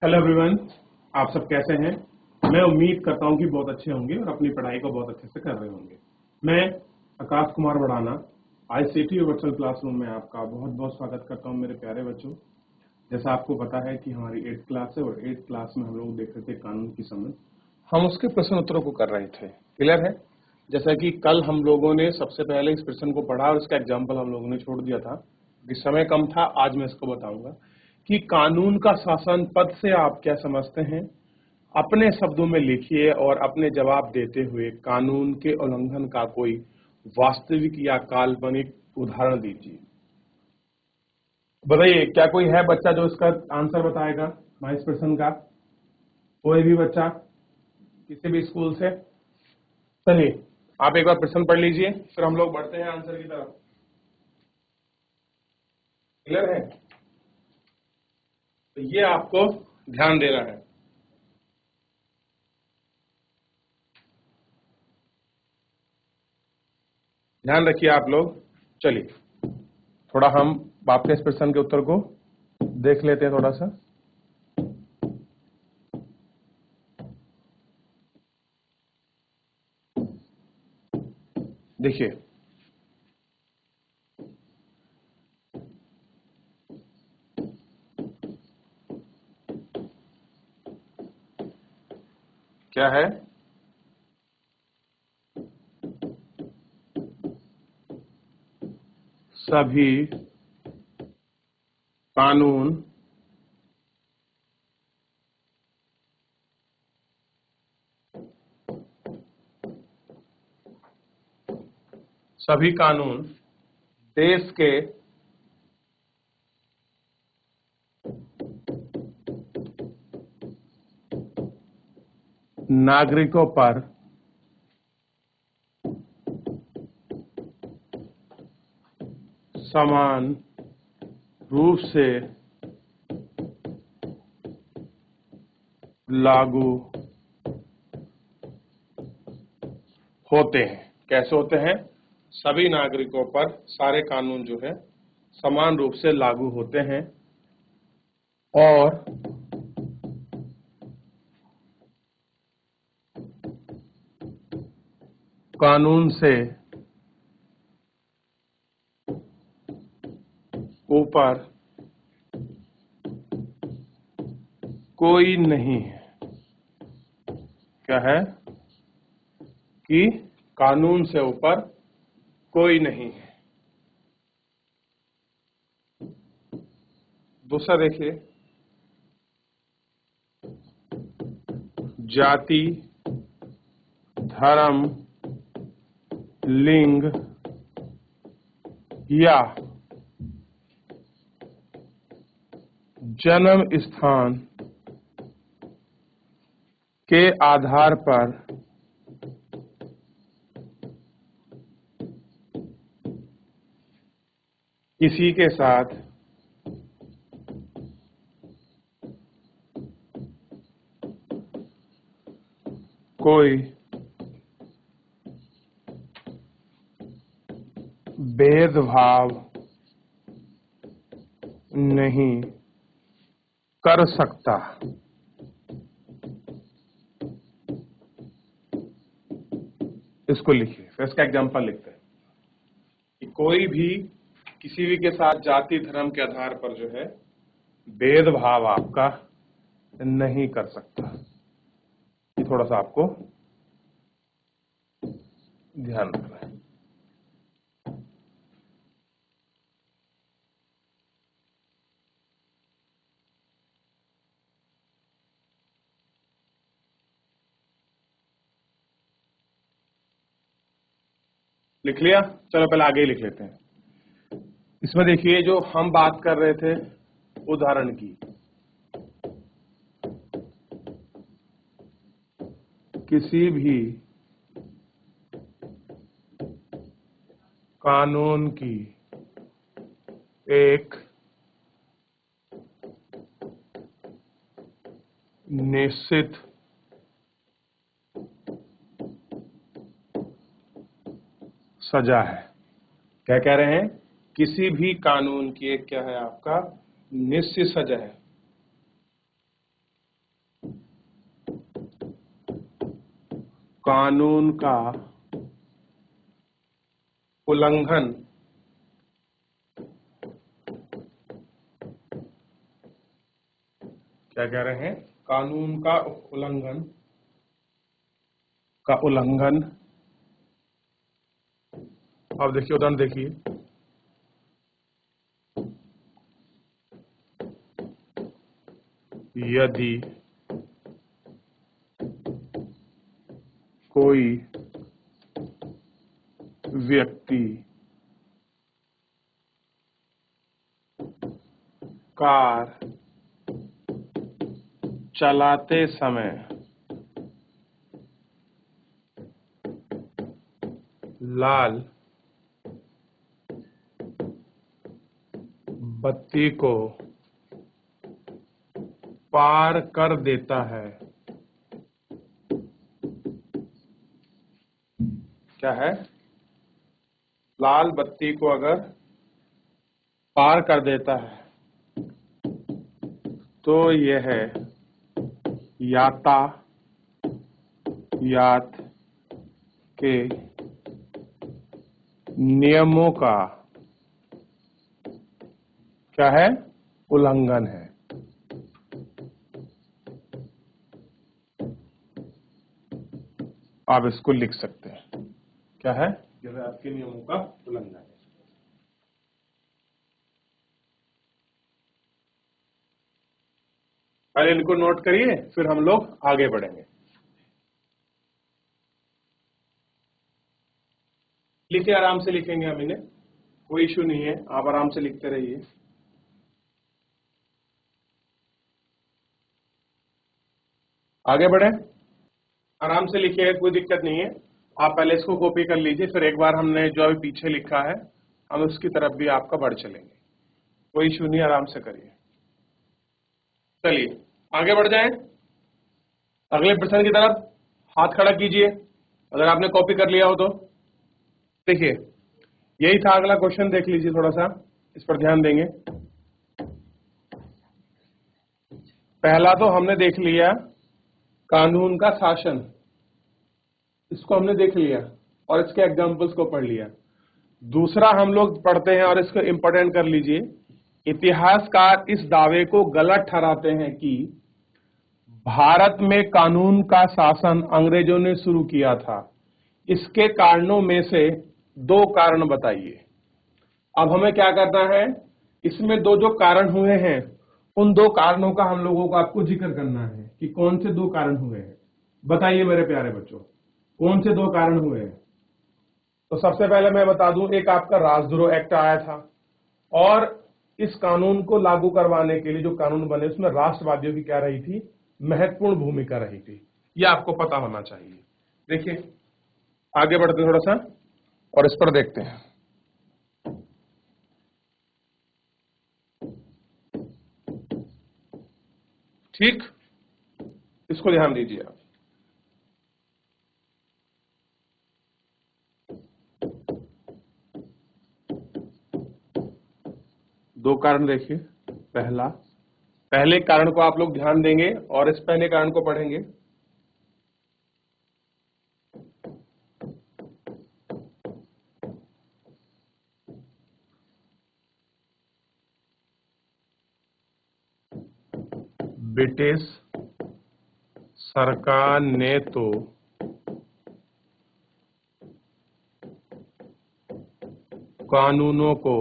Hello everyone, आप सब कैसे हैं। मैं उम्मीद करता हूं कि बहुत अच्छे होंगे और अपनी पढ़ाई को बहुत अच्छे से कर रहे होंगे। मैं Akash Kumar वड़ाना ICT virtual classroom में आपका बहुत बहुत स्वागत करता हूं मेरे प्यारे बच्चों। जैसा आपको पता है कि हमारी 8th क्लास है और 8th क्लास में हम लोग देख रहे थे कानून की समझ। हम उसके प्रश्न उत्तरों को कर रहे थे। क्लियर है। जैसा कि कल हम लोगों ने सबसे पहले इस प्रश्न को पढ़ा और इसका एग्जाम्पल हम लोगों ने छोड़ दिया था कि समय कम था। आज मैं इसको बताऊंगा कि कानून का शासन पद से आप क्या समझते हैं। अपने शब्दों में लिखिए और अपने जवाब देते हुए कानून के उल्लंघन का कोई वास्तविक या काल्पनिक उदाहरण दीजिए। बताइए, क्या कोई है बच्चा जो इसका आंसर बताएगा इस प्रश्न का? कोई भी बच्चा किसी भी स्कूल से? चलिए, आप एक बार प्रश्न पढ़ लीजिए, फिर हम लोग बढ़ते हैं आंसर की तरफ। क्लियर है? तो ये आपको ध्यान देना है। ध्यान रखिए आप लोग। चलिए, थोड़ा हम आपके इस प्रश्न के उत्तर को देख लेते हैं थोड़ा सा। देखिए, क्या है? सभी कानून देश के नागरिकों पर समान रूप से लागू होते हैं। कैसे होते हैं? सभी नागरिकों पर सारे कानून जो है समान रूप से लागू होते हैं और कानून से ऊपर कोई नहीं है। क्या है? कि कानून से ऊपर कोई नहीं है। दूसरा देखिए, जाति, धर्म, लिंग या जन्म स्थान के आधार पर किसी के साथ कोई भेदभाव नहीं कर सकता। इसको लिखिए, फिर इसका एग्जांपल लिखते हैं कि कोई भी किसी भी के साथ जाति धर्म के आधार पर जो है भेदभाव आपका नहीं कर सकता। ये थोड़ा सा आपको ध्यान रखना है। लिख लिया? चलो पहले आगे ही लिख लेते हैं। इसमें देखिए, जो हम बात कर रहे थे उदाहरण की, किसी भी कानून की एक निश्चित सजा है। क्या कह रहे हैं? किसी भी कानून की एक क्या है आपका निश्चित सजा है। कानून का उल्लंघन क्या कह रहे हैं? कानून का उल्लंघन। अब देखिए उदाहरण देखिए, यदि कोई व्यक्ति कार चलाते समय लाल बत्ती को पार कर देता है, क्या है? लाल बत्ती को अगर पार कर देता है तो यह यातायात के नियमों का क्या है? उल्लंघन है। आप इसको लिख सकते हैं, क्या है? यातायात के नियमों का उल्लंघन है। पहले इनको नोट करिए, फिर हम लोग आगे बढ़ेंगे। लिखिए, आराम से लिखेंगे हम इन्हें, कोई इश्यू नहीं है, आप आराम से लिखते रहिए। आगे बढ़े, आराम से लिखिए, कोई दिक्कत नहीं है। आप पहले इसको कॉपी कर लीजिए, फिर एक बार हमने जो अभी पीछे लिखा है हम उसकी तरफ भी आपका बढ़ चलेंगे, कोई इश्यू नहीं, आराम से करिए। चलिए आगे बढ़ जाएं, अगले प्रश्न की तरफ। हाथ खड़ा कीजिए अगर आपने कॉपी कर लिया हो तो। देखिए यही था, अगला क्वेश्चन देख लीजिए, थोड़ा सा इस पर ध्यान देंगे। पहला तो हमने देख लिया कानून का शासन, इसको हमने देख लिया और इसके एग्जाम्पल्स को पढ़ लिया। दूसरा हम लोग पढ़ते हैं, और इसको इंपॉर्टेंट कर लीजिए, इतिहासकार इस दावे को गलत ठहराते हैं कि भारत में कानून का शासन अंग्रेजों ने शुरू किया था। इसके कारणों में से 2 कारण बताइए। अब हमें क्या करना है, इसमें जो कारण हुए हैं उन 2 कारणों का हम लोगों को आपको जिक्र करना है कि कौन से 2 कारण हुए हैं। बताइए मेरे प्यारे बच्चों, कौन से 2 कारण हुए हैं? तो सबसे पहले मैं बता दूं, एक आपका राजद्रोह एक्ट आया था, और इस कानून को लागू करवाने के लिए जो कानून बने उसमें राष्ट्रवादियों की क्या रही थी? महत्वपूर्ण भूमिका रही थी। यह आपको पता होना चाहिए। देखिए आगे बढ़ते थोड़ा सा और इस पर देखते हैं। ठीक, इसको ध्यान दीजिए आप। दो कारण देखिए, पहले कारण को आप लोग ध्यान देंगे और इस पहले कारण को पढ़ेंगे। ब्रिटिश सरकार ने तो कानूनों को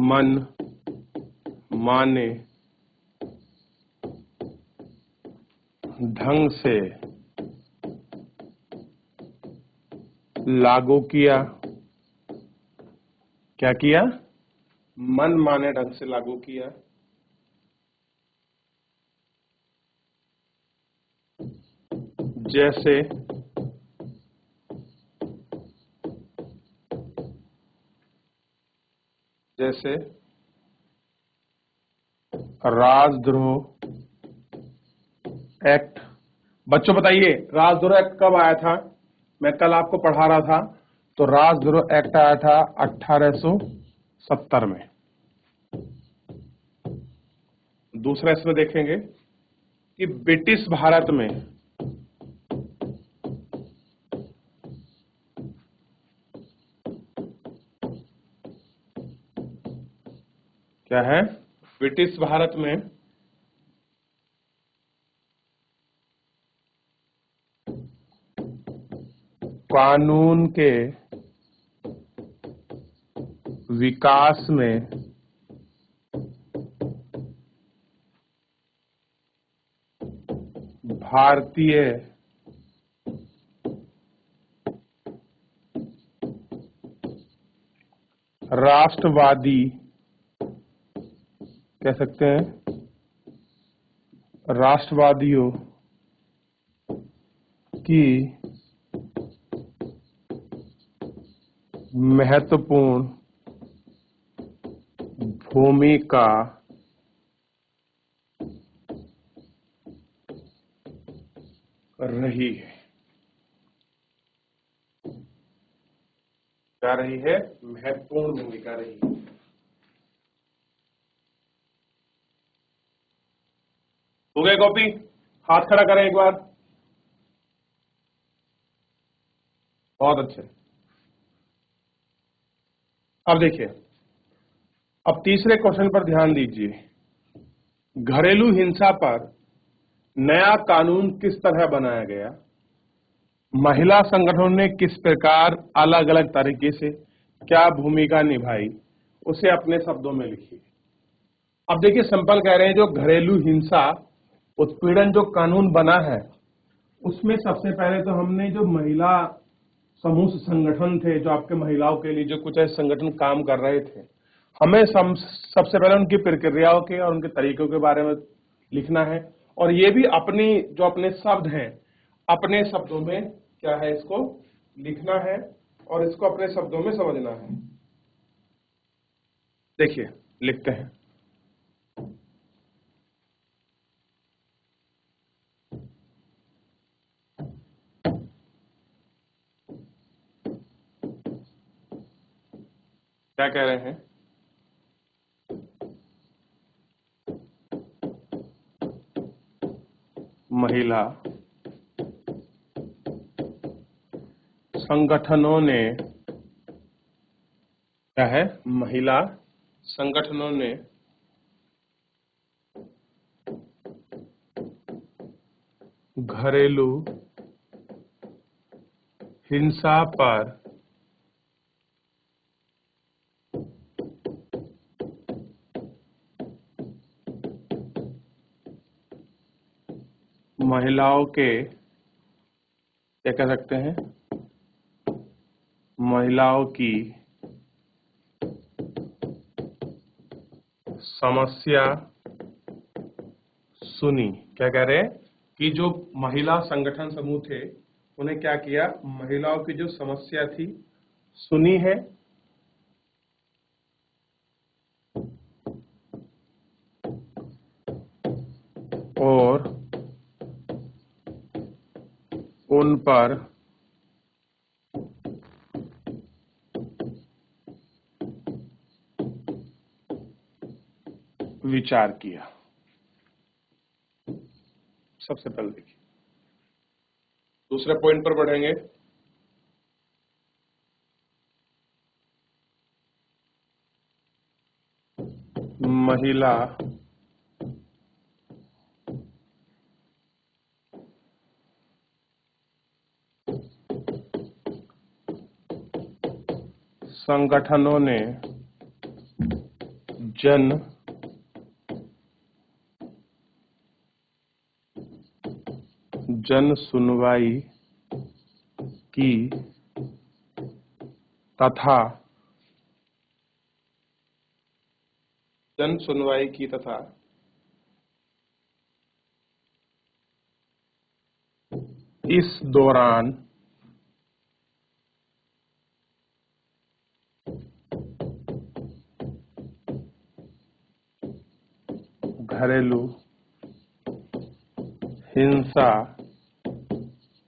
मन माने ढंग से लागू किया। क्या किया? मन माने ढंग से लागू किया। जैसे राजद्रोह एक्ट। बच्चों बताइए राजद्रोह एक्ट कब आया था? मैं कल आपको पढ़ा रहा था, तो राजद्रोह एक्ट आया था 1870 में। दूसरा इसमें देखेंगे कि ब्रिटिश भारत में क्या है, ब्रिटिश भारत में कानून के विकास में भारतीय राष्ट्रवादी, कह सकते हैं राष्ट्रवादियों की महत्वपूर्ण भूमिका रही है। क्या रही है? महत्वपूर्ण भूमिका रही है। हो गया कॉपी? हाथ खड़ा करें एक बार। बहुत अच्छे। अब देखिए, अब तीसरे क्वेश्चन पर ध्यान दीजिए। घरेलू हिंसा पर नया कानून किस तरह बनाया गया? महिला संगठनों ने किस प्रकार अलग अलग तरीके से क्या भूमिका निभाई, उसे अपने शब्दों में लिखिए। अब देखिए, सिंपल कह रहे हैं, जो घरेलू हिंसा उत्पीड़न जो कानून बना है, उसमें सबसे पहले तो हमने जो महिला समूह संगठन थे, जो आपके महिलाओं के लिए जो कुछ ऐसे संगठन काम कर रहे थे, हमें सबसे पहले उनकी प्रक्रियाओं के और उनके तरीकों के बारे में लिखना है। और ये भी अपने शब्द हैं, अपने शब्दों में क्या है, इसको लिखना है और इसको अपने शब्दों में समझना है। देखिए, लिखते हैं। क्या कह रहे हैं? महिला संगठनों ने, क्या है, महिला संगठनों ने घरेलू हिंसा पर महिलाओं के, क्या कह सकते हैं, महिलाओं की समस्या सुनी। क्या कह रहे हैं कि जो महिला संगठन समूह थे, उन्हें क्या किया, महिलाओं की जो समस्या थी सुनी है और उन पर विचार किया। सबसे पहले देखिए, दूसरे पॉइंट पर बढ़ेंगे। महिला संगठनों ने जन सुनवाई की तथा इस दौरान घरेलू हिंसा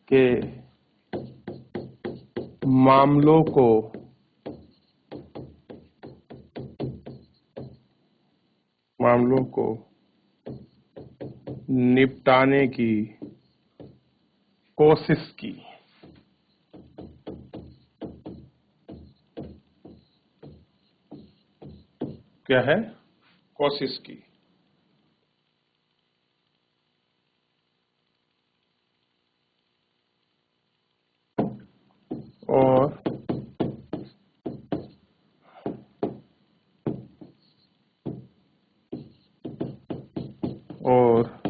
के मामलों को निपटाने की कोशिश की। क्या है? कोशिश की। और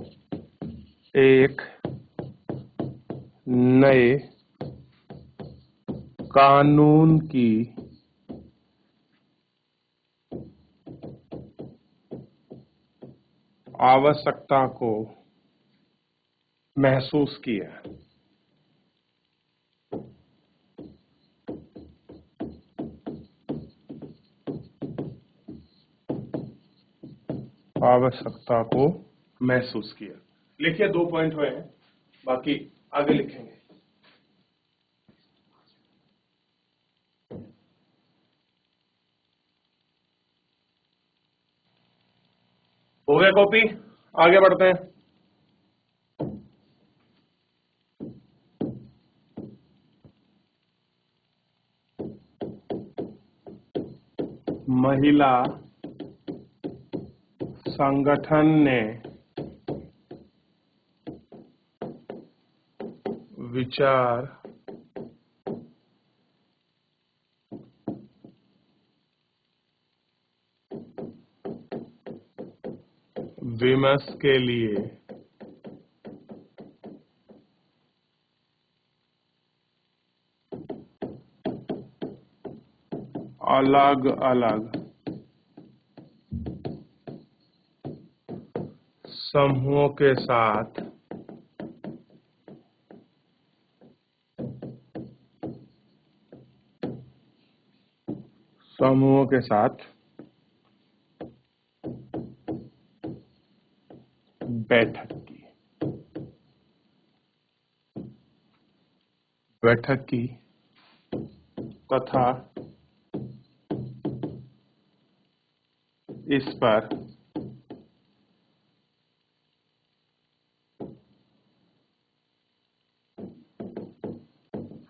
एक नए कानून की आवश्यकता को महसूस किया। आवश्यकता को महसूस किया। लिखिए, 2 पॉइंट हुए हैं, बाकी आगे लिखेंगे। हो गया कॉपी? आगे बढ़ते हैं। महिला संगठन ने विचार विमर्श के लिए अलग अलग समूहों के साथ बैठक की तथा इस पर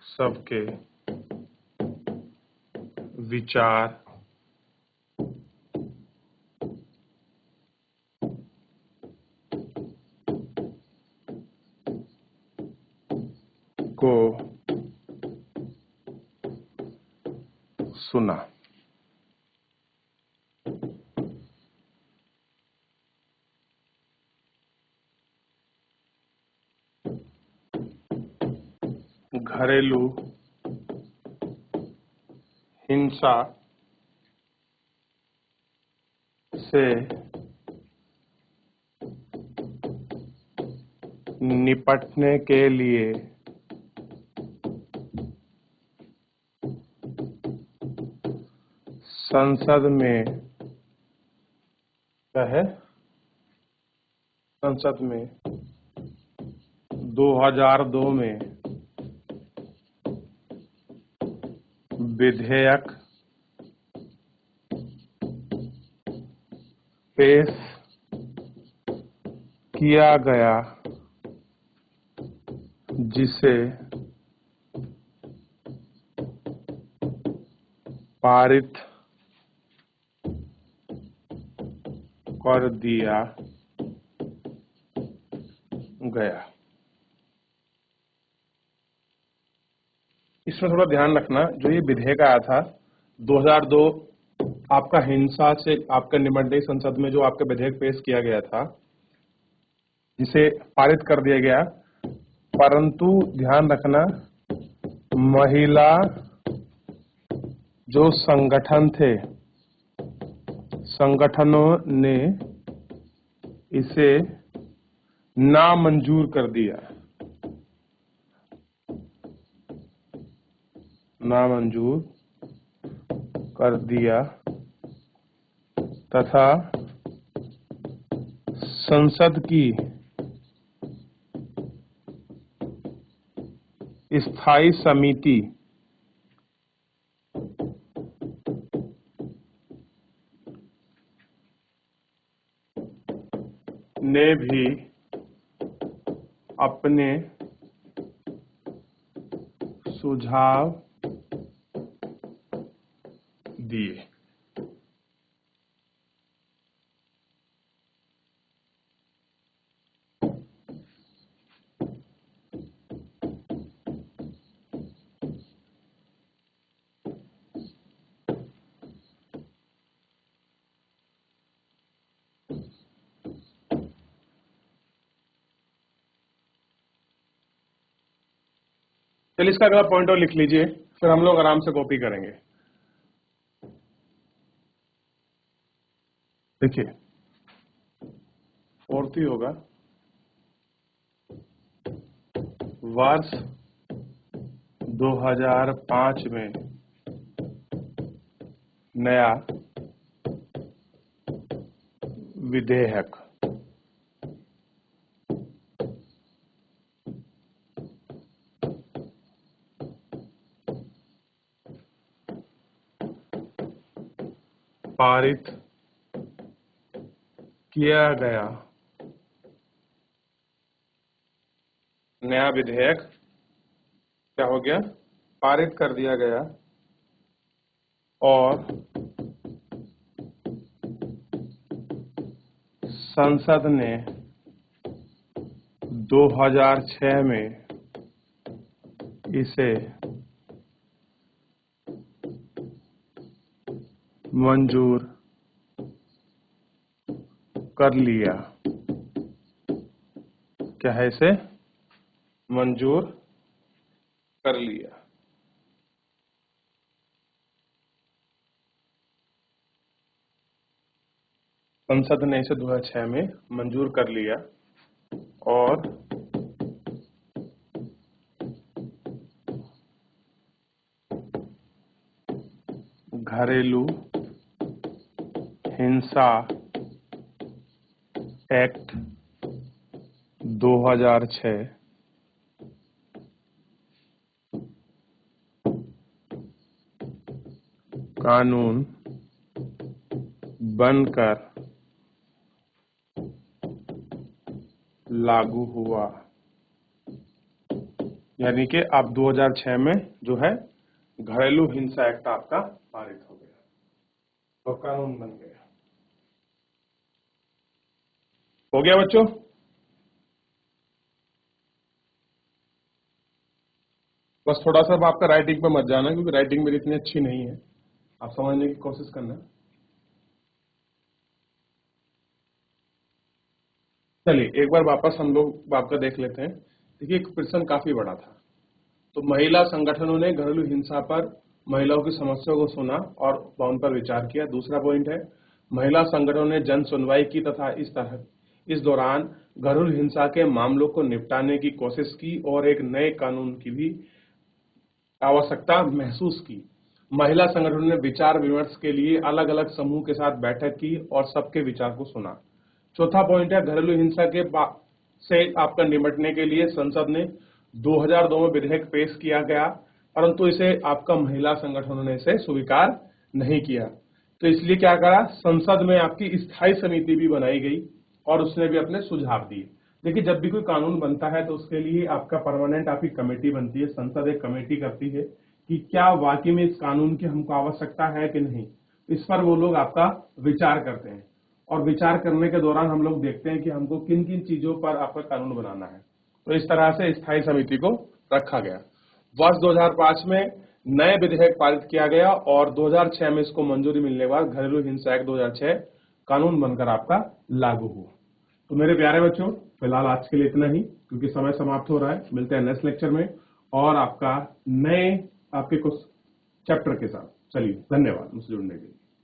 सबके विचार को सुना। घरेलू हिंसा से निपटने के लिए संसद में क्या है? संसद में 2002 में विधेयक पेश किया गया, जिसे पारित कर दिया गया। इसमें थोड़ा ध्यान रखना, जो ये विधेयक आया था 2002, आपका हिंसा से आपका निपटने संसद में जो आपका विधेयक पेश किया गया था, जिसे पारित कर दिया गया, परंतु ध्यान रखना, महिला जो संगठन थे, संगठनों ने इसे नामंजूर कर दिया। नामंजूर कर दिया तथा संसद की स्थायी समिति ने भी अपने सुझाव दिए। चलिए इसका अगला पॉइंट और लिख लीजिए, फिर हम लोग आराम से कॉपी करेंगे। देखिए फोर्थ ही होगा, वर्ष 2005 में नया विधेयक पारित किया गया। नया विधेयक क्या हो गया? पारित कर दिया गया और संसद ने 2006 में इसे मंजूर कर लिया। क्या है? इसे मंजूर कर लिया। संसद ने इसे 2006 में मंजूर कर लिया और घरेलू हिंसा एक्ट 2006 कानून बनकर लागू हुआ। यानी कि अब 2006 में जो है घरेलू हिंसा एक्ट आपका पारित हो गया, तो कानून बन गया। हो गया बच्चों? बस थोड़ा सा आपका राइटिंग पे मत जाना, क्योंकि राइटिंग मेरी इतनी अच्छी नहीं है, आप समझने की कोशिश करना। चलिए एक बार वापस हम लोग आपका देख लेते हैं। देखिए एक प्रश्न काफी बड़ा था, तो महिला संगठनों ने घरेलू हिंसा पर महिलाओं की समस्याओं को सुना और उन पर विचार किया। दूसरा पॉइंट है, महिला संगठनों ने जन सुनवाई की तथा इस दौरान घरेलू हिंसा के मामलों को निपटाने की कोशिश की और एक नए कानून की भी आवश्यकता महसूस की। महिला संगठनों ने विचार विमर्श के लिए अलग अलग समूह के साथ बैठक की और सबके विचार को सुना। चौथा पॉइंट है, घरेलू हिंसा के से आपका निपटने के लिए संसद ने 2002 में विधेयक पेश किया गया, परंतु इसे आपका महिला संगठनों ने इसे स्वीकार नहीं किया। तो इसलिए क्या करा, संसद में आपकी स्थायी समिति भी बनाई गई और उसने भी अपने सुझाव दिए। देखिए जब भी कोई कानून बनता है तो उसके लिए आपका परमानेंट आपकी कमेटी बनती है, संसद एक कमेटी करती है कि क्या वाकई में इस कानून की हमको आवश्यकता है कि नहीं। इस पर वो लोग आपका विचार करते हैं और विचार करने के दौरान हम लोग देखते हैं कि हमको किन किन चीजों पर आपका कानून बनाना है। तो इस तरह से स्थायी समिति को रखा गया। वर्ष 2005 में नए विधेयक पारित किया गया और 2006 में इसको मंजूरी मिलने के बाद घरेलू हिंसा एक्ट 2006 कानून बनकर आपका लागू हुआ। तो मेरे प्यारे बच्चों, फिलहाल आज के लिए इतना ही, क्योंकि समय समाप्त हो रहा है। मिलते हैं नेक्स्ट लेक्चर में और आपका नए आपके कुछ चैप्टर के साथ। चलिए, धन्यवाद मुझसे जुड़ने के लिए।